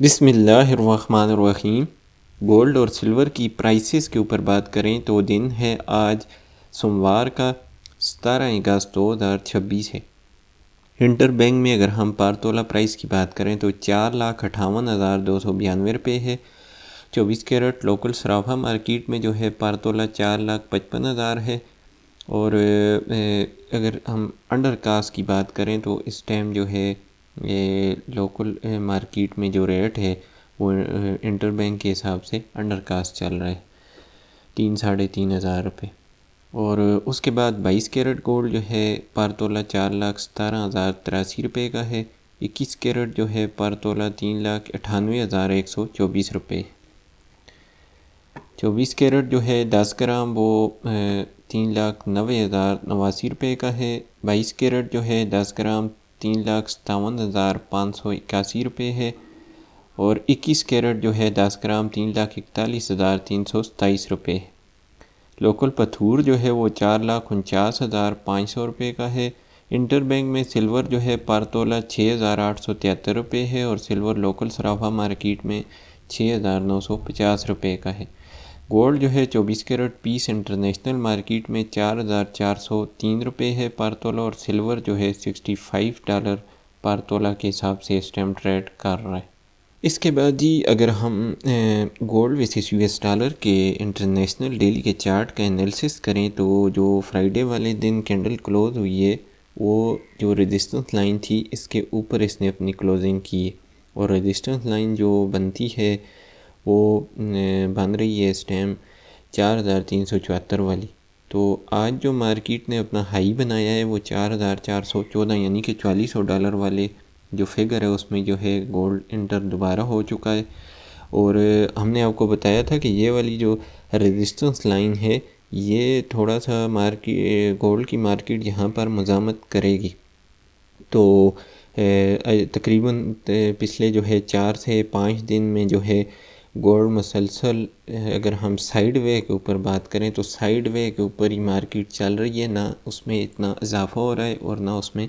बिस्मिल्लाहिर्रहमानिर्रहीम। गोल्ड और सिल्वर की प्राइसेस के ऊपर बात करें तो दिन है आज सोमवार का 17 अगस्त 2026 है। इंटरबैंक में अगर हम पार तोला प्राइस की बात करें तो 4,58,292 रुपये है। 24 कैरेट लोकल सराफा मार्केट में जो है पार तोला 4,55,000 है। और अगर हम अंडर कास्ट की बात करें तो इस टाइम जो है ये लोकल मार्केट में जो रेट है वो इंटरबैंक के हिसाब से अंडर कास्ट चल रहा है 3,500 रुपये। और उसके बाद 22 कैरेट गोल्ड जो है पर तोला 4,17,083 रुपये का है। 21 कैरेट जो है पर तोला 3,98,124 रुपये। 24 कैरेट जो है 10 ग्राम वो 3,90,089 रुपये का है। 22 कैरेट जो है 10 ग्राम 3,57,581 रुपये है। और 21 कैरेट जो है 10 ग्राम 3,41,327 रुपये है। लोकल पथूर जो है वो 4,49,500 रुपये का है। इंटरबैंक में सिल्वर जो है पर तोला 6,873 रुपये है और सिल्वर लोकल सराफा मार्केट में 6,950 रुपये का है। गोल्ड जो है 24 कैरेट पीस इंटरनेशनल मार्केट में 4,403 रुपये है पर तोला और सिल्वर जो है $65 पर तोला के हिसाब से इस टाइम ट्रेड कर रहा है। इसके बाद जी अगर हम गोल्ड वर्सेस US डॉलर के इंटरनेशनल डेली के चार्ट का एनालिसिस करें तो जो फ्राइडे वाले दिन कैंडल क्लोज हुई है वो जो रेजिस्टेंस लाइन थी इसके ऊपर इसने अपनी क्लोजिंग की और रेजिस्टेंस लाइन जो बनती है वो बन रही है इस टाइम 4,374 वाली। तो आज जो मार्केट ने अपना हाई बनाया है वो 4,414 यानी कि $4,400 वाले जो फिगर है उसमें जो है गोल्ड इंटर दोबारा हो चुका है। और हमने आपको बताया था कि ये वाली जो रेजिस्टेंस लाइन है ये थोड़ा सा मार्केट गोल्ड की मार्केट यहाँ पर मज़ामत करेगी। तो तकरीबन पिछले जो है 4 से 5 दिन में जो है गोल्ड मसलसल अगर हम साइड वे के ऊपर बात करें तो साइड वे के ऊपर ही मार्केट चल रही है, ना उसमें इतना इजाफा हो रहा है और ना उसमें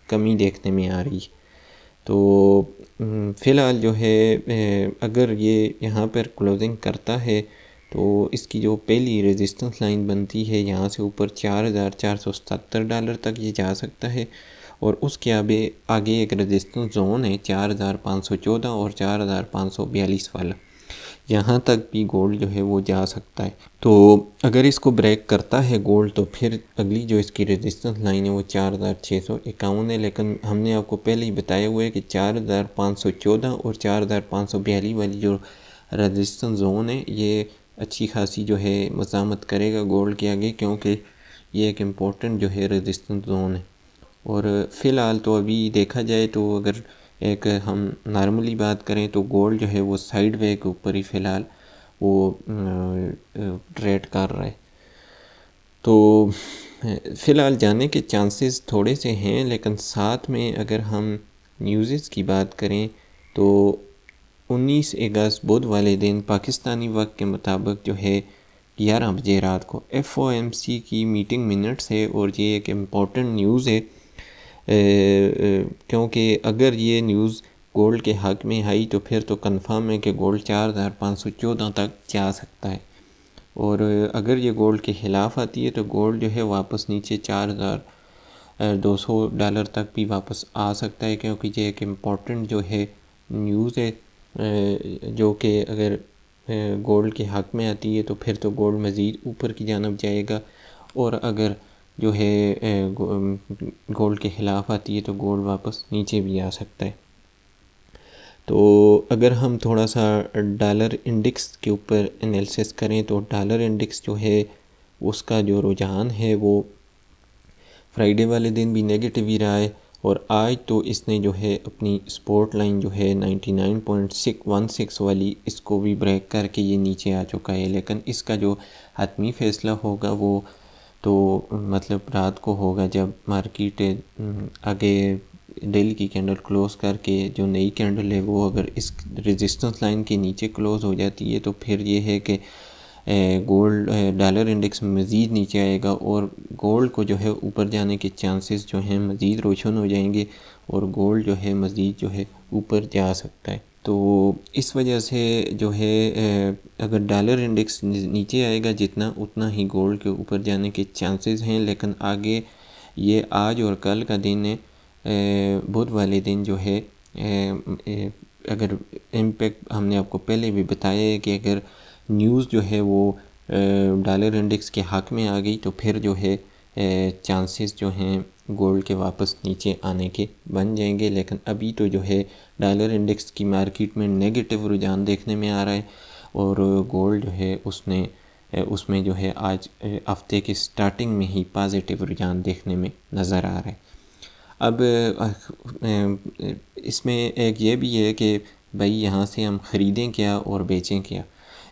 कमी देखने में आ रही है। तो फ़िलहाल जो है अगर ये यहाँ पर क्लोजिंग करता है तो इसकी जो पहली रेजिस्टेंस लाइन बनती है यहाँ से ऊपर $4,477 तक ये जा सकता है। और उसके आगे एक रेजिस्टेंस जोन है 4,514 और 4,542 वाला, यहाँ तक भी गोल्ड जो है वो जा सकता है। तो अगर इसको ब्रेक करता है गोल्ड तो फिर अगली जो इसकी रेजिस्टेंस लाइन है वो 4,651 है। लेकिन हमने आपको पहले ही बताया हुआ है कि 4,514 और 4,542 वाली जो रेजिस्टेंस जोन है ये अच्छी खासी जो है मज़ामत करेगा गोल्ड के आगे, क्योंकि ये एक इम्पोर्टेंट जो है रेजिस्टेंस जोन है। और फ़िलहाल तो अभी देखा जाए तो अगर एक हम नॉर्मली बात करें तो गोल्ड जो है वो साइड वे के ऊपर ही फ़िलहाल वो ट्रेड कर रहा है। तो फ़िलहाल जाने के चांसेस थोड़े से हैं, लेकिन साथ में अगर हम न्यूज़ की बात करें तो 19 अगस्त बुध वाले दिन पाकिस्तानी वक्त के मुताबिक जो है 11 बजे रात को FOMC की मीटिंग मिनट्स है और ये एक इम्पॉर्टेंट न्यूज़ है क्योंकि अगर ये न्यूज़ गोल्ड के हक़ में आई तो फिर तो कंफर्म है कि गोल्ड 4,514 तक जा सकता है। और अगर ये गोल्ड के ख़िलाफ़ आती है तो गोल्ड जो है वापस नीचे $4,200 तक भी वापस आ सकता है, क्योंकि ये एक इम्पॉर्टेंट जो है न्यूज़ है जो कि अगर गोल्ड के हक़ में आती है तो फिर तो गोल्ड मज़ीद ऊपर की जानब जाएगा, और अगर जो है गोल्ड के ख़िलाफ़ आती है तो गोल्ड वापस नीचे भी आ सकता है। तो अगर हम थोड़ा सा डॉलर इंडेक्स के ऊपर एनालिसिस करें तो डॉलर इंडेक्स जो है उसका जो रुझान है वो फ्राइडे वाले दिन भी नेगेटिव ही रहा है और आज तो इसने जो है अपनी सपोर्ट लाइन जो है 99.616 वाली इसको भी ब्रेक करके ये नीचे आ चुका है। लेकिन इसका जो हतमी फ़ैसला होगा वो तो मतलब रात को होगा जब मार्केट आगे डेली की कैंडल क्लोज़ करके जो नई कैंडल है वो अगर इस रेजिस्टेंस लाइन के नीचे क्लोज़ हो जाती है तो फिर ये है कि गोल्ड डॉलर इंडेक्स मज़ीद नीचे आएगा और गोल्ड को जो है ऊपर जाने के चांसेस जो हैं मज़ीद रोशन हो जाएंगे और गोल्ड जो है मज़ीद जो है ऊपर जा सकता है। तो इस वजह से जो है अगर डॉलर इंडेक्स नीचे आएगा जितना, उतना ही गोल्ड के ऊपर जाने के चांसेस हैं। लेकिन आगे ये आज और कल का दिन है, बुध वाले दिन जो है अगर इम्पेक्ट हमने आपको पहले भी बताया है कि अगर न्यूज़ जो है वो डॉलर इंडेक्स के हक़ में आ गई तो फिर जो है चांसेस जो हैं गोल्ड के वापस नीचे आने के बन जाएंगे। लेकिन अभी तो जो है डॉलर इंडेक्स की मार्केट में नेगेटिव रुझान देखने में आ रहा है और गोल्ड जो है उसमें जो है आज हफ्ते की स्टार्टिंग में ही पॉजिटिव रुझान देखने में नज़र आ रहा है। अब इसमें एक ये भी है कि भाई यहाँ से हम ख़रीदें क्या और बेचें क्या।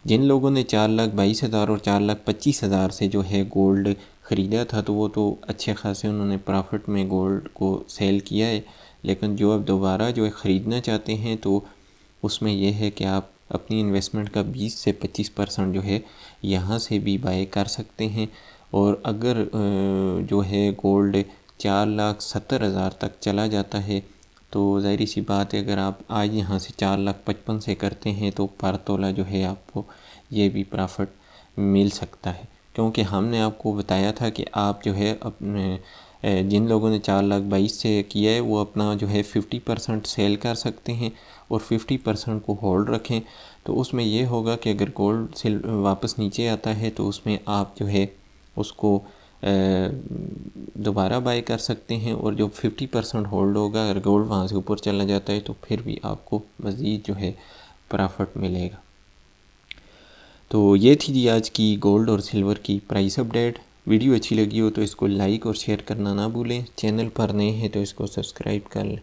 जिन लोगों ने 4,22,000 और 4,25,000 से जो है गोल्ड ख़रीदा था तो वो तो अच्छे खासे उन्होंने प्रॉफिट में गोल्ड को सेल किया है। लेकिन जो अब दोबारा जो है ख़रीदना चाहते हैं तो उसमें यह है कि आप अपनी इन्वेस्टमेंट का 20 से 25% जो है यहाँ से भी बाय कर सकते हैं। और अगर जो है गोल्ड 4,70,000 तक चला जाता है तो ज़ाहिर सी बात है, अगर आप आज यहाँ से 4,55,000 से करते हैं तो पर तोला जो है आपको ये भी प्रॉफिट मिल सकता है। क्योंकि हमने आपको बताया था कि आप जो है अपने जिन लोगों ने 4,22,000 से किया है वो अपना जो है 50% सेल कर सकते हैं और 50% को होल्ड रखें। तो उसमें ये होगा कि अगर गोल्ड से वापस नीचे आता है तो उसमें आप जो है उसको दोबारा बाय कर सकते हैं और जो 50% होल्ड होगा, अगर गोल्ड वहाँ से ऊपर चला जाता है तो फिर भी आपको मज़ीद जो है प्रॉफिट मिलेगा। तो ये थी जी आज की गोल्ड और सिल्वर की प्राइस अपडेट। वीडियो अच्छी लगी हो तो इसको लाइक और शेयर करना ना भूलें। चैनल पर नए हैं तो इसको सब्सक्राइब कर लें।